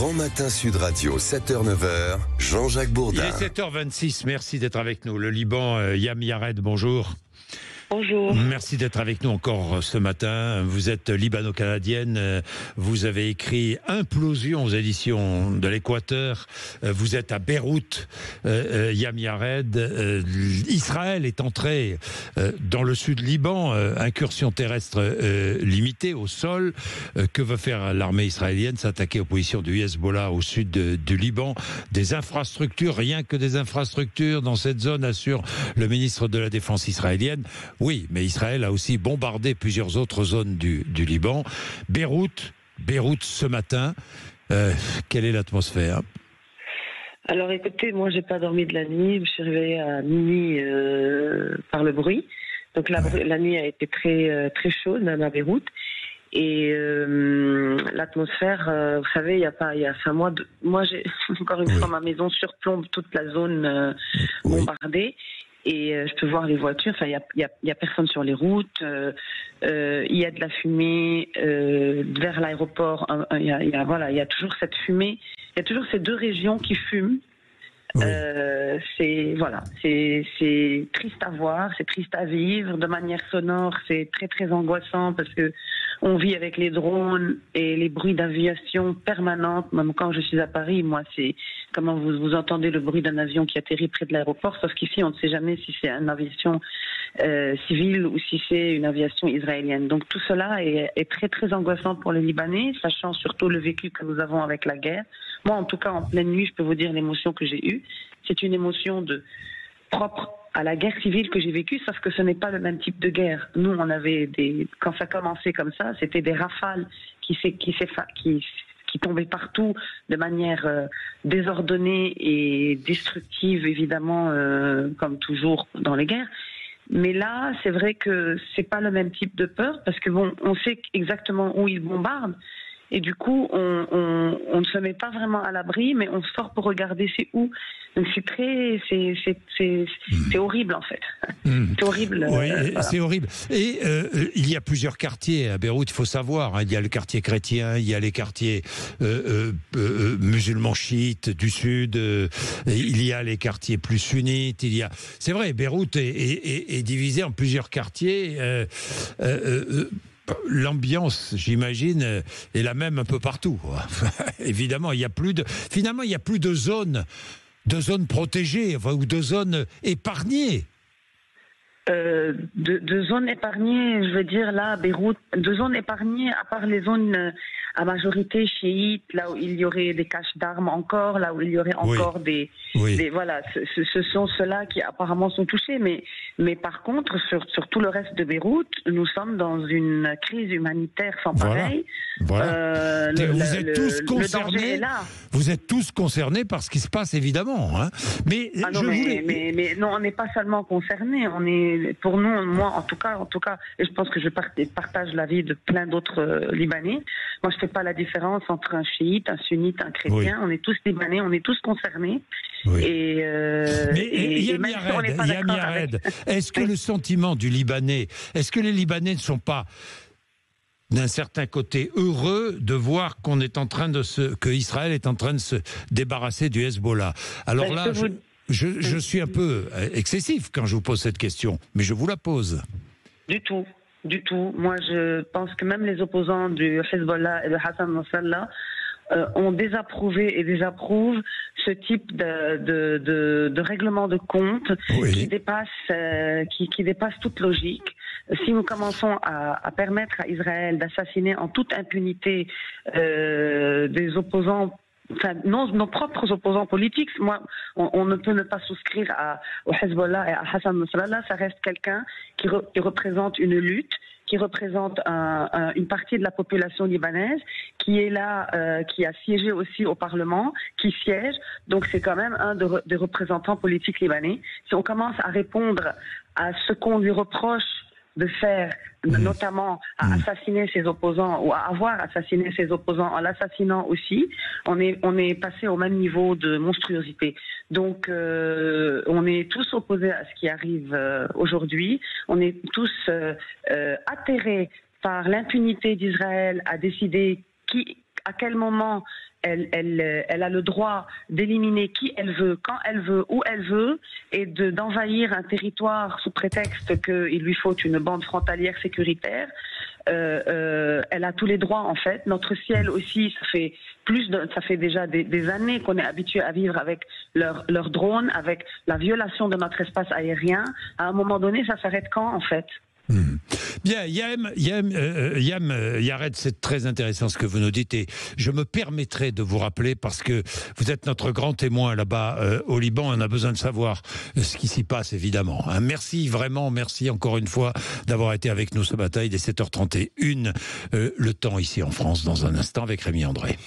Grand Matin Sud Radio, 7h-9h, Jean-Jacques Bourdin. Il est 7h26, merci d'être avec nous. Le Liban, Yam Yared, bonjour. Bonjour. Merci d'être avec nous encore ce matin. Vous êtes libano-canadienne. Vous avez écrit Implosion aux éditions de l'Équateur. Vous êtes à Beyrouth, Yam Yared. Israël est entré dans le sud Liban, incursion terrestre limitée au sol. Que veut faire l'armée israélienne? S'attaquer aux positions du Hezbollah au sud du Liban. Des infrastructures, rien que des infrastructures dans cette zone, assure le ministre de la Défense israélienne. Oui, mais Israël a aussi bombardé plusieurs autres zones du Liban. Beyrouth ce matin, quelle est l'atmosphère? Alors écoutez, moi j'ai pas dormi de la nuit, je me suis réveillée à minuit par le bruit. Donc la nuit a été très très chaude même à Beyrouth. Et l'atmosphère, vous savez, moi j'ai encore une fois ma maison surplombe toute la zone bombardée. Et je peux voir les voitures. Enfin, il y a personne sur les routes. Il y a de la fumée vers l'aéroport. Il y a toujours cette fumée. Il y a toujours ces deux régions qui fument. Oui. C'est triste à voir, c'est triste à vivre. De manière sonore, c'est très très angoissant parce que on vit avec les drones et les bruits d'aviation permanentes. Même quand je suis à Paris, moi, c'est comment vous entendez le bruit d'un avion qui atterrit près de l'aéroport. Sauf qu'ici, on ne sait jamais si c'est une aviation civile ou si c'est une aviation israélienne. Donc tout cela est très très angoissant pour les Libanais, sachant surtout le vécu que nous avons avec la guerre. Moi, en tout cas, en pleine nuit, je peux vous dire l'émotion que j'ai eue. C'est une émotion propre à la guerre civile que j'ai vécue, sauf que ce n'est pas le même type de guerre. Nous, on avait quand ça commençait comme ça, c'était des rafales qui tombaient partout de manière désordonnée et destructive, évidemment, comme toujours dans les guerres. Mais là, c'est vrai que c'est pas le même type de peur, parce que on sait exactement où ils bombardent. Et du coup, on ne se met pas vraiment à l'abri, mais on sort pour regarder c'est où. Donc c'est horrible en fait. C'est horrible. Oui, c'est horrible. Et il y a plusieurs quartiers à Beyrouth, il faut savoir. Il y a le quartier chrétien, il y a les quartiers musulmans chiites du sud, il y a les quartiers plus sunnites. C'est vrai, Beyrouth est divisé en plusieurs quartiers. L'ambiance, j'imagine, est la même un peu partout. Évidemment, il y a plus de zones protégées, ou de zones épargnées. De zones épargnées, je veux dire là, Beyrouth, de zones épargnées, à part les zones à majorité chiite, là où il y aurait des caches d'armes encore, là où il y aurait encore des voilà, ce sont ceux-là qui apparemment sont touchés, mais par contre, sur tout le reste de Beyrouth, nous sommes dans une crise humanitaire sans pareil. Voilà. Vous êtes tous concernés. Le danger est là. Vous êtes tous concernés par ce qui se passe, évidemment. Hein. Mais non, on n'est pas seulement concernés. Pour nous, moi en tout cas, et je pense que je partage l'avis de plein d'autres Libanais. Moi, je fais pas la différence entre un chiite, un sunnite, un chrétien. On est tous Libanais, on est tous concernés. Oui. Et Yam Yared, est-ce que le sentiment du Libanais, est-ce que les Libanais ne sont pas d'un certain côté heureux de voir que Israël est en train de se débarrasser du Hezbollah? Alors là, je suis un peu excessif quand je vous pose cette question, mais je vous la pose. Du tout. Moi, je pense que même les opposants du Hezbollah et de Hassan Nasrallah ont désapprouvé et désapprouvent ce type de règlement de compte qui dépasse toute logique. Si nous commençons à permettre à Israël d'assassiner en toute impunité des opposants, nos propres opposants politiques, on ne peut ne pas souscrire au Hezbollah et à Hassan Nasrallah. Ça reste quelqu'un qui représente une lutte, qui représente une partie de la population libanaise, qui est là, qui a siégé aussi au Parlement, qui siège. Donc c'est quand même un des représentants politiques libanais. Si on commence à répondre à ce qu'on lui reproche de faire, notamment à assassiner ses opposants ou à avoir assassiné ses opposants en l'assassinant aussi, on est passé au même niveau de monstruosité. Donc on est tous opposés à ce qui arrive aujourd'hui. On est tous atterrés par l'impunité d'Israël à décider à quel moment elle a le droit d'éliminer qui elle veut, quand elle veut, où elle veut, et d'envahir un territoire sous prétexte qu'il lui faut une bande frontalière sécuritaire. Elle a tous les droits en fait. Notre ciel aussi, ça fait déjà des années qu'on est habitué à vivre avec leurs drones, avec la violation de notre espace aérien. À un moment donné, ça s'arrête quand en fait? Bien, Yam Yared, c'est très intéressant ce que vous nous dites et je me permettrai de vous rappeler parce que vous êtes notre grand témoin là-bas au Liban, on a besoin de savoir ce qui s'y passe évidemment. Merci vraiment, merci encore une fois d'avoir été avec nous ce matin, il est 7h31, le temps ici en France dans un instant avec Rémi André.